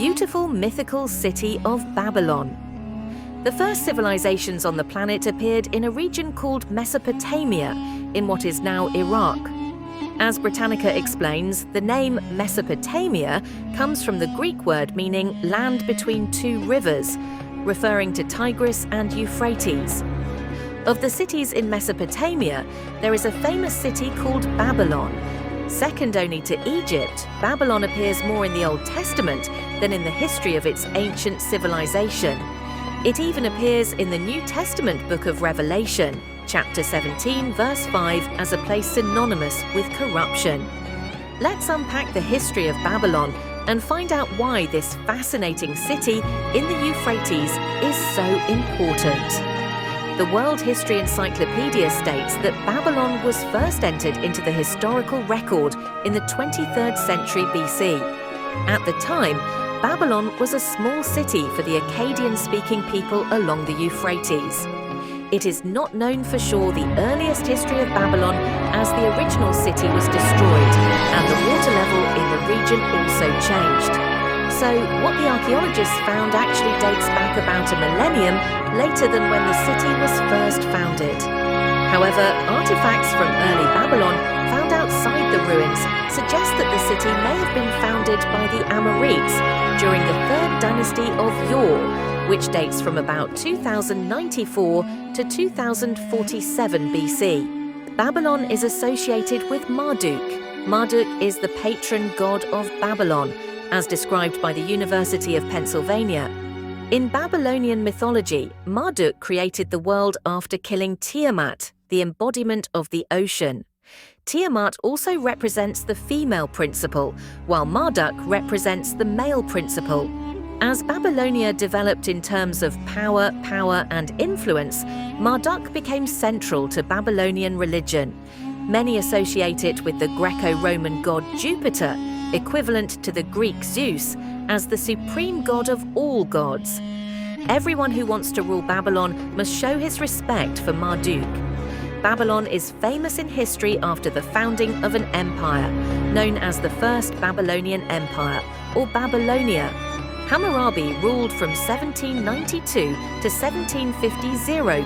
beautiful mythical city of Babylon. The first civilizations on the planet appeared in a region called Mesopotamia, in what is now Iraq. As Britannica explains, the name Mesopotamia comes from the Greek word meaning land between two rivers, referring to Tigris and Euphrates. Of the cities in Mesopotamia, there is a famous city called Babylon. Second only to Egypt, Babylon appears more in the Old Testament than in the history of its ancient civilization. It even appears in the New Testament book of Revelation, chapter 17, verse 5, as a place synonymous with corruption. Let's unpack the history of Babylon and find out why this fascinating city in the Euphrates is so important. The World History Encyclopedia states that Babylon was first entered into the historical record in the 23rd century BC. At the time, Babylon was a small city for the Akkadian-speaking people along the Euphrates. It is not known for sure the earliest history of Babylon, as the original city was destroyed and the water level in the region also changed. So what the archaeologists found actually dates back about a millennium later than when the city was first founded. However, artifacts from early Babylon found outside the ruins suggest that the city may have been founded by the Amorites during the 3rd dynasty of Ur, which dates from about 2094 to 2047 BC. Babylon is associated with Marduk. Marduk is the patron god of Babylon, as described by the University of Pennsylvania. In Babylonian mythology, Marduk created the world after killing Tiamat, the embodiment of the ocean. Tiamat also represents the female principle, while Marduk represents the male principle. As Babylonia developed in terms of power, and influence, Marduk became central to Babylonian religion. Many associate it with the Greco-Roman god Jupiter, equivalent to the Greek Zeus, as the supreme god of all gods. Everyone who wants to rule Babylon must show his respect for Marduk. Babylon is famous in history after the founding of an empire, known as the First Babylonian Empire, or Babylonia. Hammurabi ruled from 1792 to 1750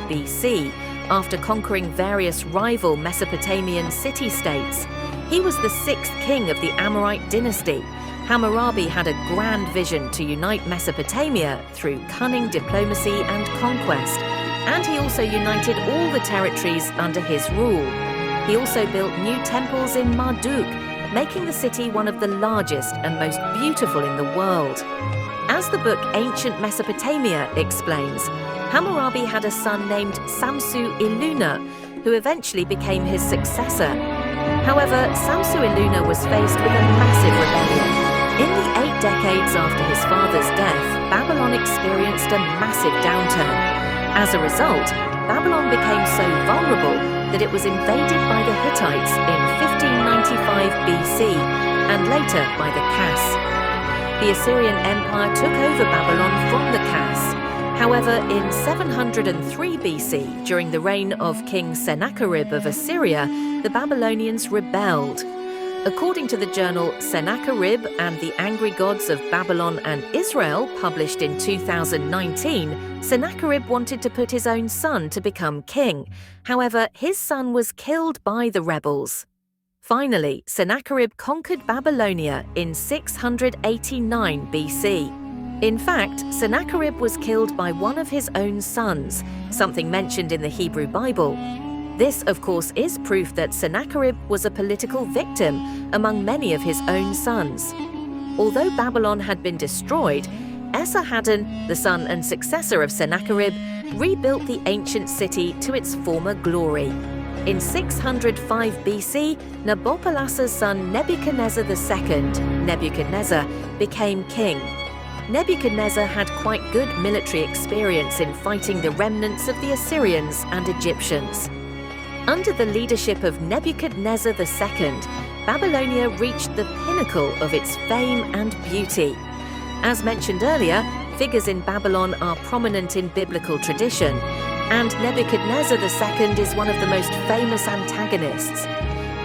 BC, after conquering various rival Mesopotamian city-states. He was the 6th king of the Amorite dynasty. Hammurabi had a grand vision to unite Mesopotamia through cunning diplomacy and conquest, and he also united all the territories under his rule. He also built new temples in Marduk, making the city one of the largest and most beautiful in the world. As the book Ancient Mesopotamia explains, Hammurabi had a son named Samsu-iluna, who eventually became his successor. However, Samsu-iluna was faced with a massive rebellion. In the 8 decades after his father's death, Babylon experienced a massive downturn. As a result, Babylon became so vulnerable that it was invaded by the Hittites in 1595 BC and later by the Kas. The Assyrian Empire took over Babylon from the Kas. However, in 703 BC, during the reign of King Sennacherib of Assyria, the Babylonians rebelled. According to the journal Sennacherib and the Angry Gods of Babylon and Israel, published in 2019, Sennacherib wanted to put his own son to become king. However, his son was killed by the rebels. Finally, Sennacherib conquered Babylonia in 689 BC. In fact, Sennacherib was killed by one of his own sons, something mentioned in the Hebrew Bible. This, of course, is proof that Sennacherib was a political victim among many of his own sons. Although Babylon had been destroyed, Esarhaddon, the son and successor of Sennacherib, rebuilt the ancient city to its former glory. In 605 BC, Nabopolassar's son Nebuchadnezzar II, Nebuchadnezzar, became king. Nebuchadnezzar had quite good military experience in fighting the remnants of the Assyrians and Egyptians. Under the leadership of Nebuchadnezzar II, Babylonia reached the pinnacle of its fame and beauty. As mentioned earlier, figures in Babylon are prominent in biblical tradition, and Nebuchadnezzar II is one of the most famous antagonists.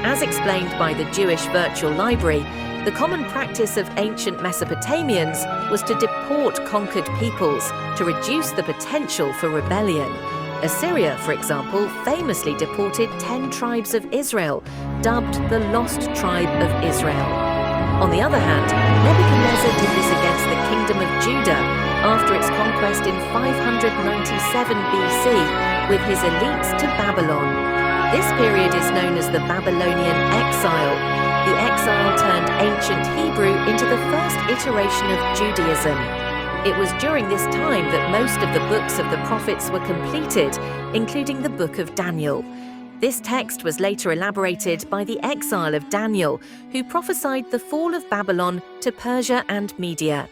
As explained by the Jewish Virtual Library, The common practice of ancient Mesopotamians was to deport conquered peoples to reduce the potential for rebellion. Assyria, for example, famously deported 10 tribes of Israel, dubbed the Lost Tribe of Israel. On the other hand, Nebuchadnezzar did this against the Kingdom of Judah after its conquest in 597 BC with his elites to Babylon. This period is known as the Babylonian exile. The exile turned ancient Hebrew into the first iteration of Judaism. It was during this time that most of the books of the prophets were completed, including the Book of Daniel. This text was later elaborated by the exile of Daniel, who prophesied the fall of Babylon to Persia and Media.